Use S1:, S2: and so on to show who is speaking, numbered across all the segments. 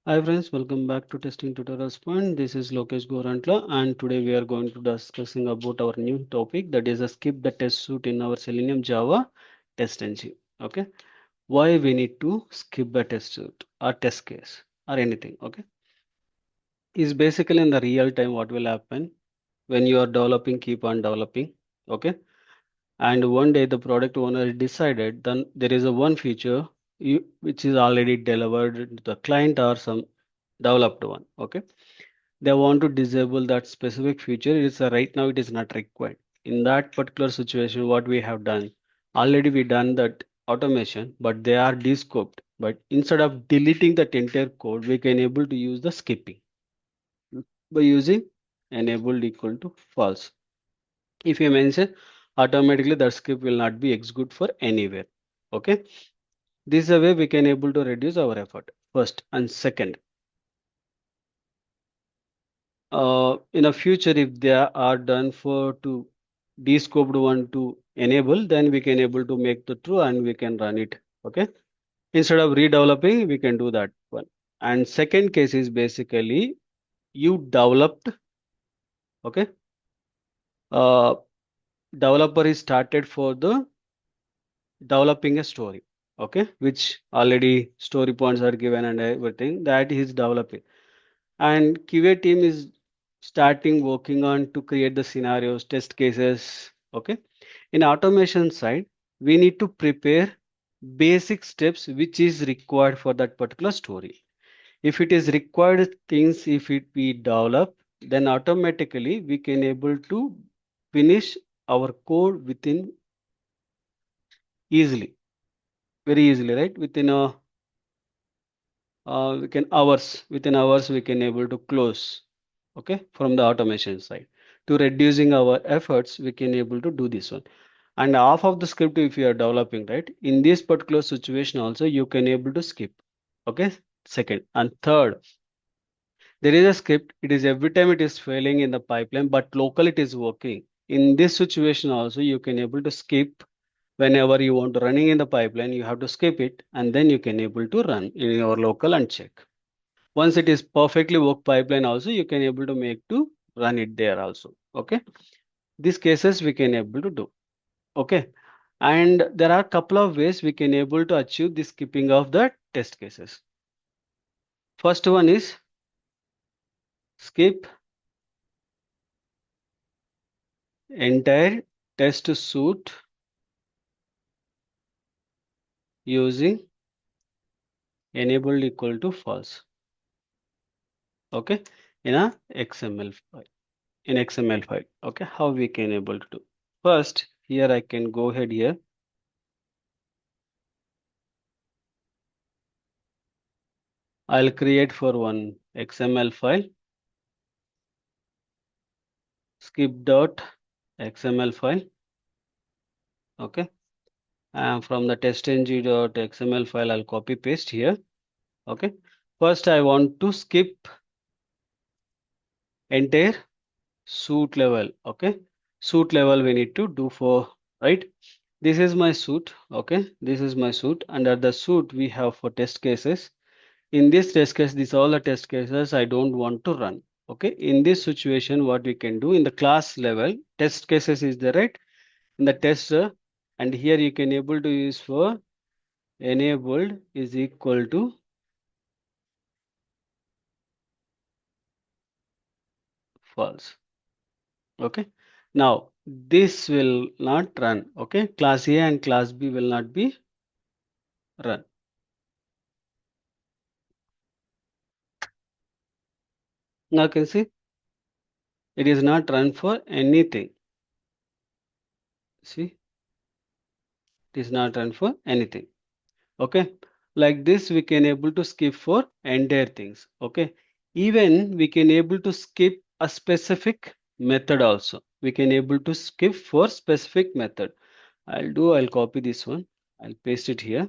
S1: Hi friends, welcome back to Testing Tutorials Point. This is Lokesh Gorantla, and today we are going to discussing about our new topic, that is a skip the test suite in our Selenium Java TestNG. Okay, why we need to skip the test suite or test case or anything. Okay, is basically in the real time what will happen when you are developing, keep on developing. Okay, and one day the product owner decided then there is a one feature which is already delivered to the client or some developed one. Okay, they want to disable that specific feature. It's right now it is not required. In that particular situation, what we have done, already we done that automation, but they are descoped. But instead of deleting that entire code, we can able to use the skipping by using enabled equal to false. If you mention, automatically that script will not be executed for anywhere. Okay, this is a way we can able to reduce our effort. First and second, in a future if they are done for to descoped one to enable, then we can able to make the true and we can run it. Okay, instead of redeveloping we can do that one. And second case is basically you developed. Okay, uh, developer is started for the developing a story. Okay, which already story points are given and everything that is developing, and QA team is starting working on to create the scenarios, test cases. Okay, in automation side, we need to prepare basic steps which is required for that particular story. If it is required things, if it we develop, then automatically we can able to finish our code within easily, very easily, right? Within a we can hours, within hours we can able to close. Okay, from the automation side, to reducing our efforts we can able to do this one. And half of the script if you are developing, right, in this particular situation also you can able to skip. Okay, second and third, there is a script, it is every time it is failing in the pipeline but local it is working. In this situation also you can able to skip. Whenever you want to running in the pipeline you have to skip it and then you can able to run in your local and check. Once it is perfectly work pipeline also you can able to make to run it there also. Okay, these cases we can able to do. Okay, and there are couple of ways we can able to achieve the skipping of the test cases. First one is skip entire test suite using enabled equal to false. Okay, in a XML file, in XML file. Okay, how we can able to do? First here I can go ahead here. I'll create for one XML file, skip.xml file. Okay, and from the testng.xml file I'll copy paste here. Okay, first I want to skip entire suit level. Okay, suit level we need to do for, right, this is my suit. Okay, this is my suit. Under the suit we have for test cases. In this test case, these all the test cases I don't want to run. Okay, in this situation what we can do, in the class level test cases is there, right, in the tester, and here you can able to use for enabled is equal to false. Okay, now this will not run. Okay, class A and class B will not be run. Now you can see it is not run for anything. See, it is not run for anything. Okay, like this we can able to skip for entire things. Okay, even we can able to skip a specific method also. We can able to skip for specific method. I'll copy this one, I'll paste it here.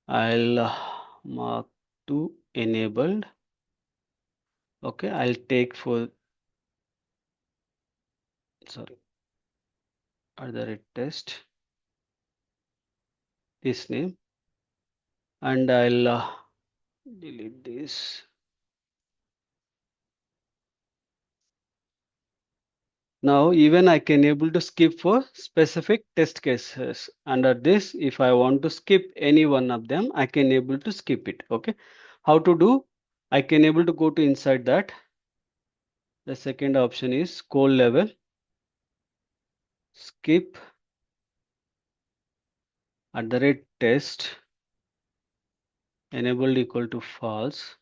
S1: I'll mark to enabled. Okay, I'll take for, sorry, other test this name, and I'll delete this. Now even I can able to skip for specific test cases. Under this, if I want to skip any one of them, I can able to skip it. Okay. How to do? I can able to go to inside that. The second option is code level. Skip at the rate test enabled equal to false.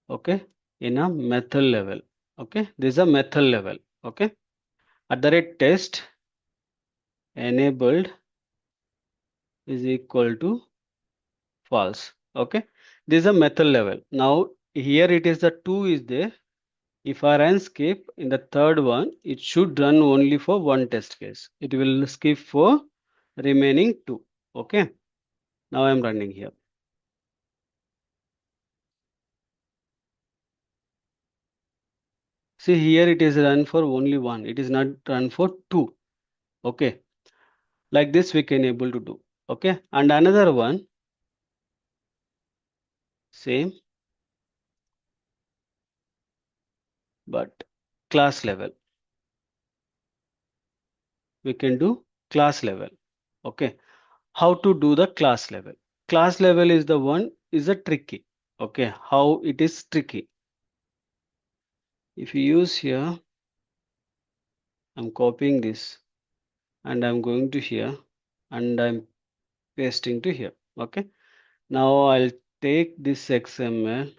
S1: Okay. In a method level. Okay. This is a method level. Okay. At the rate test enabled is equal to false. Okay. This is a method level. Now here it is the 2 is there. If I run skip in the third one, it should run only for one test case. It will skip for remaining 2. Okay. Now I am running here. See here it is run for only one. It is not run for 2. Okay. Like this we can able to do. Okay. And another one, same, but class level. We can do class level. Okay. How to do the class level? Class level is the one is a tricky. Okay. How it is tricky? If you use here, I'm copying this and I'm going to here and I'm pasting to here. Okay. Now I'll take this XML.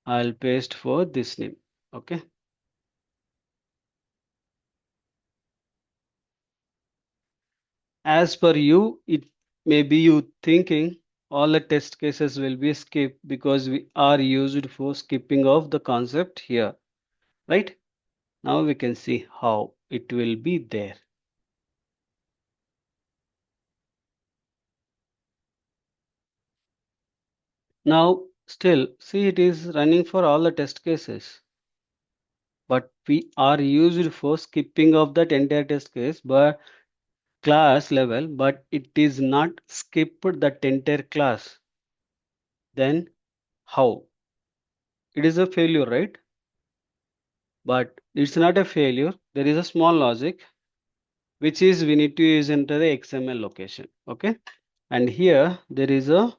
S1: I'll paste for this name. Okay. As per you, it may be you thinking all the test cases will be skipped because we are used for skipping of the concept here, right? Now we can see how it will be there. Now still see it is running for all the test cases, but we are used for skipping of that entire test case but class level, but it is not skipped that entire class. Then how? It is a failure, right? But it's not a failure. There is a small logic which is we need to use into the XML location. Okay. And here there is a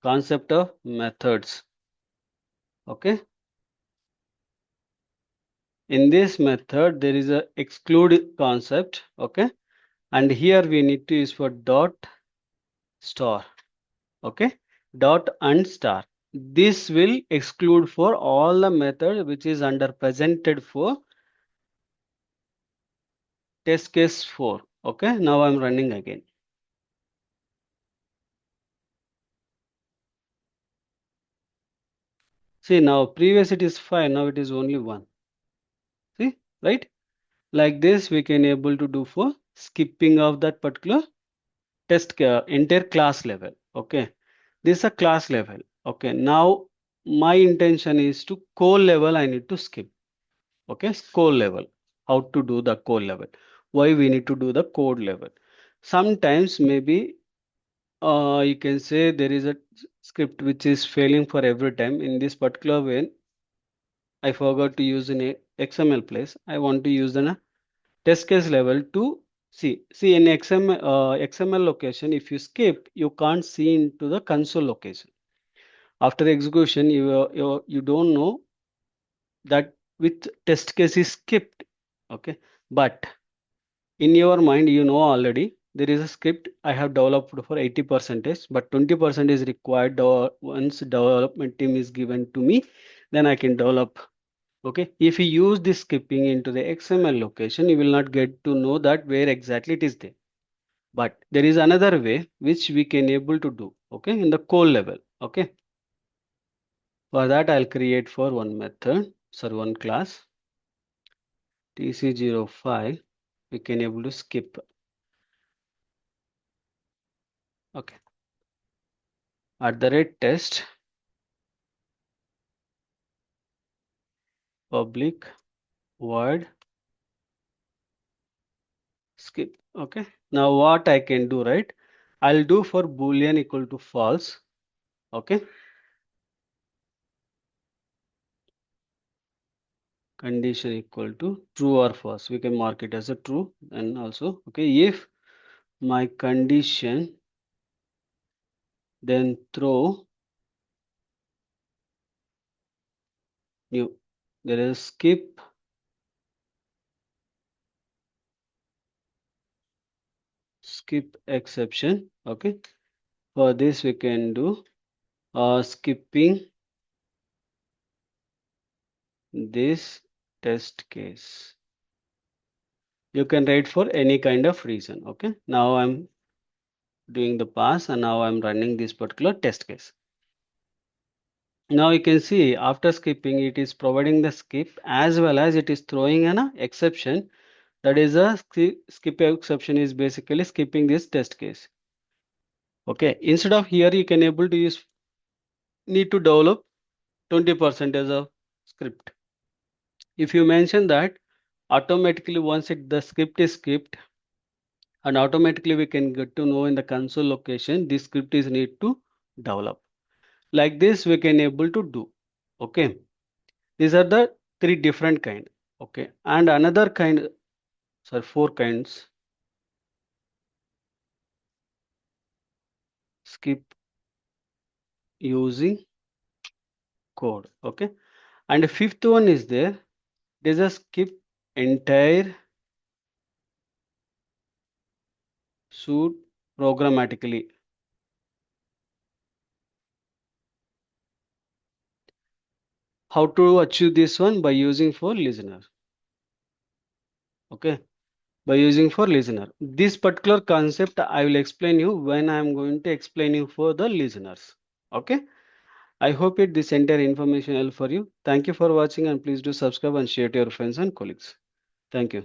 S1: concept of methods. Okay. In this method, there is a exclude concept. Okay. And here we need to use for dot star. Okay. Dot and star. This will exclude for all the method which is under presented for test case 4. Okay. Now I'm running again. See now previous it is 5. Now it is only 1. See, right? Like this we can able to do for skipping of that particular test entire class level. Okay. This is a class level. Okay. Now my intention is to code level I need to skip. Okay. Code level. How to do the code level. Why we need to do the code level. Sometimes maybe you can say there is a script which is failing for every time. In this particular way, I forgot to use in a XML place. I want to use in a test case level to see in XML location. If you skip, you can't see into the console location. After the execution, you don't know that which test case is skipped. Okay, but in your mind, you know already there is a script I have developed for 80%, but 20% is required. Once development team is given to me, then I can develop. Okay, if you use this skipping into the XML location, you will not get to know that where exactly it is there. But there is another way which we can able to do. Okay, in the code level. Okay, for that I'll create for one method, sorry, one class tc05. We can able to skip. Okay, at the rate test public void skip. Okay. Now what I can do, right? I'll do for boolean equal to false. Okay. Condition equal to true or false. We can mark it as a true, and also, okay, if my condition, then throw new. There is skip exception. Okay. For this we can do skipping this test case. You can write for any kind of reason. Okay. Now I'm doing the pass, and now I'm running this particular test case. Now you can see after skipping, it is providing the skip as well as it is throwing an exception. That is a skip exception is basically skipping this test case. Okay. Instead of here, you can able to use need to develop 20% as a script. If you mention that automatically once the script is skipped, and automatically we can get to know in the console location this script is need to develop. Like this we can able to do. Okay. These are the three different kind. Okay. And another kind, sorry, four kinds. Skip using code. Okay. And the fifth one is there. There's a skip entire suite programmatically. How to achieve this one? By using for listener. Okay. By using for listener. This particular concept I will explain you when I am going to explain you for the listeners. Okay. I hope this entire information help for you. Thank you for watching, and please do subscribe and share to your friends and colleagues. Thank you.